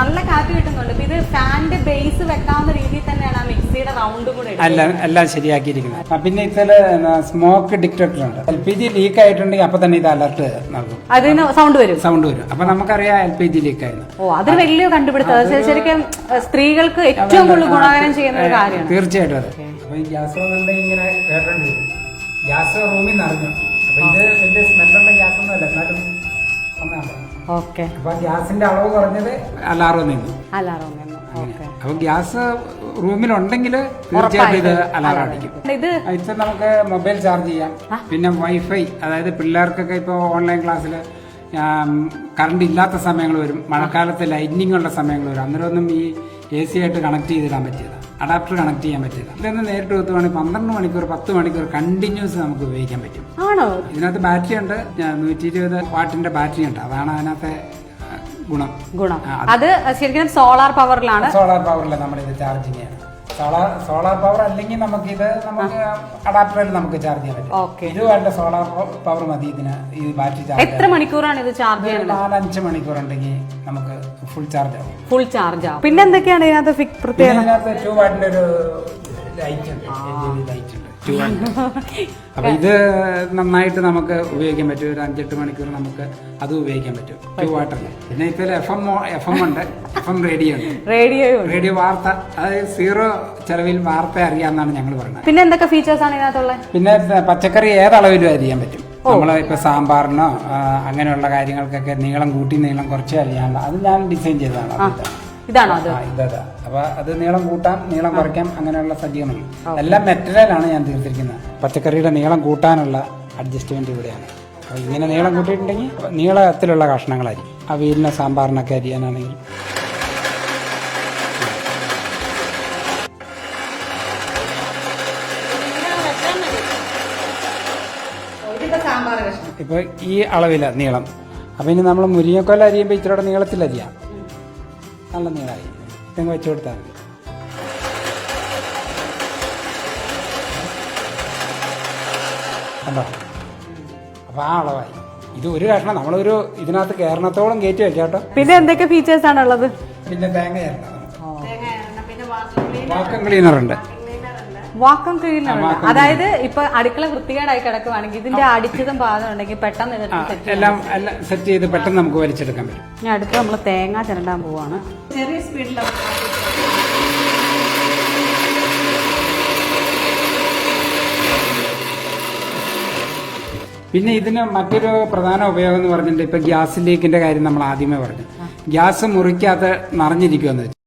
നല്ല കാറ്റ് കിട്ടുന്നുണ്ട്. ഇത് ഫാനിന്റെ ബേസ് വെക്കാവുന്ന രീതിയിൽ തന്നെയാണ് ആ മിക്സിയുടെ റൗണ്ട് കൂടെ എല്ലാം ശരിയാക്കിയിരിക്കുന്നത്. പിന്നെ ഇതില് സ്മോക്ക് ഡിറ്റക്ടർ ഉണ്ട്. LPG ലീക്ക് ആയിട്ടുണ്ടെങ്കിൽ അപ്പൊ തന്നെ ഇത് അലർട്ട് നൽകും. അതിന് സൗണ്ട് വരും. അപ്പൊ നമുക്കറിയാം LPG ലീക്ക് ആയിരുന്നു. അതൊരു വലിയ കണ്ടുപിടുത്തം. ശരിക്കും സ്ത്രീകൾക്ക് ഏറ്റവും കൂടുതൽ ഗുണകരം ചെയ്യുന്ന ഒരു കാര്യമാണ്. തീർച്ചയായിട്ടും അതെ. അപ്പൊ ഈ ഗ്യാസ് ഇങ്ങനെ കേട്ടേണ്ടി വരും. ഗ്യാസ് റൂമിൽ നിറഞ്ഞു. അപ്പൊ ഇത് വലിയ സ്മെല്ലുള്ള ഗ്യാസ് ഒന്നും അല്ല, എന്നാലും ഓക്കെ. അപ്പൊ ഗ്യാസിന്റെ അളവ് കുറഞ്ഞത് അലാറം നിന്നു. അപ്പൊ ഗ്യാസ് റൂമിലുണ്ടെങ്കിൽ തീർച്ചയായിട്ടും ഇത് അലാറം അടിക്കും. ഇത് നമുക്ക് മൊബൈൽ ചാർജ് ചെയ്യാം. പിന്നെ വൈഫൈ, അതായത് പിള്ളേർക്കൊക്കെ ഇപ്പൊ ഓൺലൈൻ ക്ലാസ്സിൽ കറണ്ട് ഇല്ലാത്ത സമയങ്ങൾ വരും, മഴക്കാലത്ത് ലൈറ്റിനിങ് ഉള്ള സമയങ്ങൾ വരും. അന്നേരമൊന്നും ഈ AC ആയിട്ട് കണക്ട് ചെയ്തിടാൻ പറ്റില്ല, അഡാപ്റ്റർ കണക്ട് ചെയ്യാൻ പറ്റില്ല. ഇതൊന്ന് നേരിട്ട് കുത്തുവാണെങ്കിൽ 12 മണിക്കൂർ 10 മണിക്കൂർ കണ്ടിന്യൂസ് നമുക്ക് ഉപയോഗിക്കാൻ പറ്റും. ഇതിനകത്ത് ബാറ്ററി ഉണ്ട്, 120 വാട്ടിന്റെ ബാറ്ററി ഉണ്ട്. അതാണ് അതിനകത്തെ ഗുണം. അത് ശരിക്കും സോളാർ പവറിലാണ് നമ്മളിത് ചാർജിങ് ചെയ്യണം. സോളാർ പവർ അല്ലെങ്കിൽ നമുക്ക് അഡാപ്റ്ററിൽ നമുക്ക് ചാർജ് ചെയ്യാൻ പറ്റും. ഇതുപോലെ സോളാർ പവർ മതി ഇതിന്. ഈ ബാറ്ററി ചാർജ് എത്ര മണിക്കൂറാണ് ഇത് ചാർജ് ചെയ്യുന്നത്? 4-5 മണിക്കൂർ ഉണ്ടെങ്കിൽ നമുക്ക് ഫുൾ ചാർജ് ആവും. പിന്നെ എന്തൊക്കെയാണ് ഇതിനകത്ത് പ്രത്യേകത? 2 വാട്ടിന്റെ ഒരു ലൈറ്റ് ഉണ്ട്, LED ലൈറ്റ് ഉണ്ട്. അപ്പൊ ഇത് നന്നായിട്ട് നമുക്ക് ഉപയോഗിക്കാൻ പറ്റും. ഒരു 5-8 മണിക്കൂർ നമുക്ക് അത് ഉപയോഗിക്കാൻ പറ്റും 2 വാട്ടറിൽ. പിന്നെ ഇപ്പൊ FM ഉണ്ട്, FM റേഡിയോ വാർത്ത, അതായത് 0 ചെലവിൽ വാർത്ത അറിയാമെന്നാണ് ഞങ്ങൾ പറയുന്നത്. പിന്നെ എന്തൊക്കെ ഫീച്ചേഴ്സ് ആണ് ഇതിനകത്തുള്ളത്? പിന്നെ പച്ചക്കറി ഏതളവിലും അരിയാൻ പറ്റും. നമ്മള് ഇപ്പൊ സാമ്പാറിനോ അങ്ങനെയുള്ള കാര്യങ്ങൾക്കൊക്കെ നീളം കൂട്ടി നീളം കുറച്ച് അരിയാനുള്ള അത് ഞാൻ ഡിസൈൻ ചെയ്തതാണ്. അപ്പൊ അത് നീളം കൂട്ടാം, നീളം കുറയ്ക്കാം, അങ്ങനെയുള്ള സജ്ജീകരണങ്ങൾ എല്ലാം മെറ്റീരിയലാണ് ഞാൻ തീർത്തിരിക്കുന്നത്. പച്ചക്കറിയുടെ നീളം കൂട്ടാനുള്ള അഡ്ജസ്റ്റ്മെന്റ് ഇവിടെയാണ്. അപ്പൊ ഇങ്ങനെ നീളം കൂട്ടിയിട്ടുണ്ടെങ്കിൽ നീളത്തിലുള്ള കഷ്ണങ്ങളായിരിക്കും. അവിയലിന് സാമ്പാറിനൊക്കെ അരിയാനാണെങ്കിൽ ഇപ്പൊ ഈ അളവില നീളം. അപ്പൊ ഇനി നമ്മൾ മുരിങ്ങക്കൊല അരിയുമ്പോൾ ഇച്ചിരി നീളത്തിൽ അരിയാം. നല്ല നീളമായി നിങ്ങൾ വെച്ചു കൊടുത്താൽ മതി. കണ്ടോ? അപ്പൊ ആ അളവായി. ഇത് ഒരു കഷ്ണം നമ്മളൊരു ഇതിനകത്ത് കേരളത്തോളം കയറ്റി വെക്കാം കേട്ടോ. പിന്നെ എന്തൊക്കെ ഫീച്ചേഴ്സ് ആണുള്ളത്? പിന്നെ തേങ്ങ വാക്വം ക്ലീനർ ഉണ്ട്. വാക്വം ക്ലീനർ ഉണ്ട്. അതായത് ഇപ്പൊ അടുക്കള വൃത്തികേടായി കിടക്കുവാണെങ്കിൽ ഇതിന്റെ അടിച്ചതും പാകം ഉണ്ടെങ്കിൽ പെട്ടെന്ന് എല്ലാം സെറ്റ് ചെയ്ത് പെട്ടെന്ന് നമുക്ക് വലിച്ചെടുക്കാൻ പറ്റും. ഞാൻ അടുത്ത് നമ്മൾ തേങ്ങ ചിരണ്ടാൻ പോവാണ്. ചെറിയ സ്പീഡിലാണ്. പിന്നെ ഇതിന് മറ്റൊരു പ്രധാന ഉപയോഗം എന്ന് പറഞ്ഞിട്ട് ഇപ്പൊ ഗ്യാസ് ലീക്കിന്റെ കാര്യം നമ്മൾ ആദ്യമേ പറഞ്ഞു. ഗ്യാസ് മുറിക്കാതെ നിറഞ്ഞിരിക്കുമെന്ന് വെച്ചു.